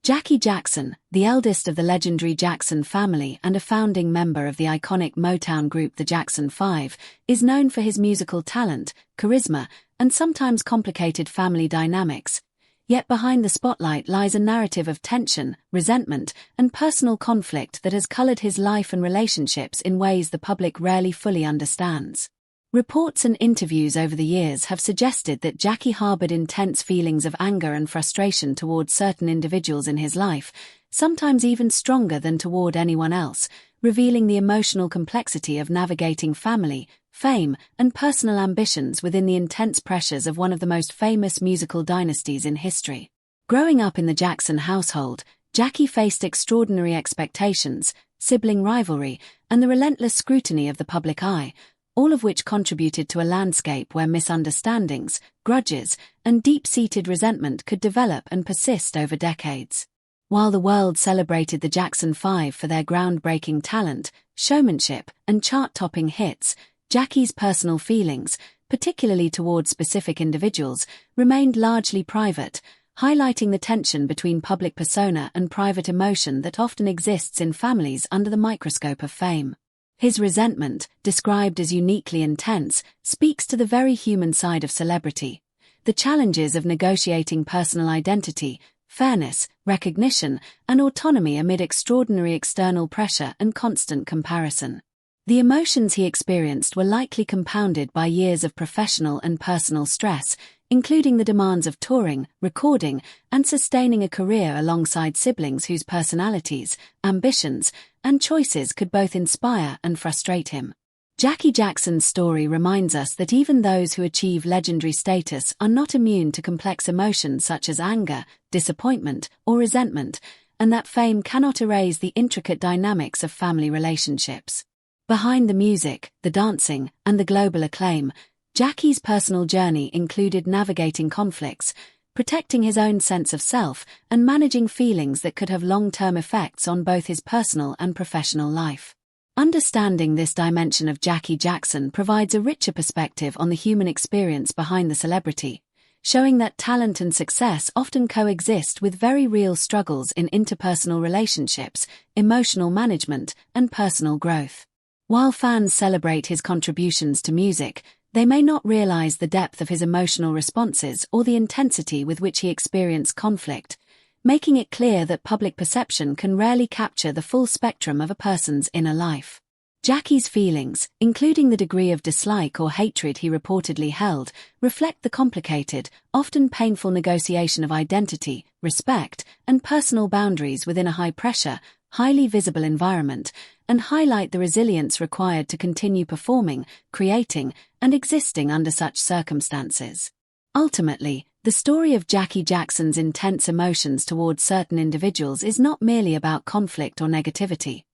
Jackie Jackson, the eldest of the legendary Jackson family and a founding member of the iconic Motown group the Jackson 5, is known for his musical talent, charisma, and sometimes complicated family dynamics. Yet behind the spotlight lies a narrative of tension, resentment, and personal conflict that has colored his life and relationships in ways the public rarely fully understands. Reports and interviews over the years have suggested that Jackie harbored intense feelings of anger and frustration towards certain individuals in his life, sometimes even stronger than toward anyone else, revealing the emotional complexity of navigating family, fame, and personal ambitions within the intense pressures of one of the most famous musical dynasties in history. Growing up in the Jackson household, Jackie faced extraordinary expectations, sibling rivalry, and the relentless scrutiny of the public eye, all of which contributed to a landscape where misunderstandings, grudges, and deep-seated resentment could develop and persist over decades. While the world celebrated the Jackson 5 for their groundbreaking talent, showmanship, and chart-topping hits, Jackie's personal feelings, particularly towards specific individuals, remained largely private, highlighting the tension between public persona and private emotion that often exists in families under the microscope of fame. His resentment, described as uniquely intense, speaks to the very human side of celebrity. The challenges of negotiating personal identity, fairness, recognition, and autonomy amid extraordinary external pressure and constant comparison. The emotions he experienced were likely compounded by years of professional and personal stress, including the demands of touring, recording, and sustaining a career alongside siblings whose personalities, ambitions, and choices could both inspire and frustrate him. Jackie Jackson's story reminds us that even those who achieve legendary status are not immune to complex emotions such as anger, disappointment, or resentment, and that fame cannot erase the intricate dynamics of family relationships. Behind the music, the dancing, and the global acclaim, Jackie's personal journey included navigating conflicts, protecting his own sense of self, and managing feelings that could have long-term effects on both his personal and professional life. Understanding this dimension of Jackie Jackson provides a richer perspective on the human experience behind the celebrity, showing that talent and success often coexist with very real struggles in interpersonal relationships, emotional management, and personal growth. While fans celebrate his contributions to music, they may not realize the depth of his emotional responses or the intensity with which he experienced conflict, making it clear that public perception can rarely capture the full spectrum of a person's inner life. Jackie's feelings, including the degree of dislike or hatred he reportedly held, reflect the complicated, often painful negotiation of identity, respect, and personal boundaries within a high-pressure, highly visible environment, and highlight the resilience required to continue performing, creating, and existing under such circumstances. Ultimately, the story of Jackie Jackson's intense emotions towards certain individuals is not merely about conflict or negativity.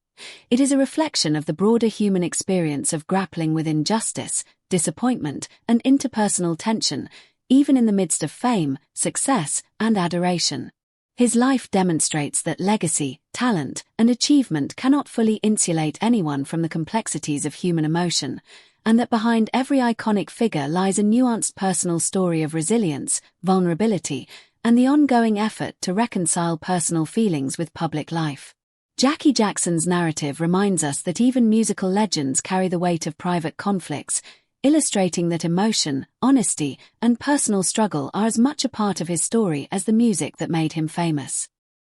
It is a reflection of the broader human experience of grappling with injustice, disappointment, and interpersonal tension, even in the midst of fame, success, and adoration. His life demonstrates that legacy, talent, and achievement cannot fully insulate anyone from the complexities of human emotion, and that behind every iconic figure lies a nuanced personal story of resilience, vulnerability, and the ongoing effort to reconcile personal feelings with public life. Jackie Jackson's narrative reminds us that even musical legends carry the weight of private conflicts, illustrating that emotion, honesty, and personal struggle are as much a part of his story as the music that made him famous.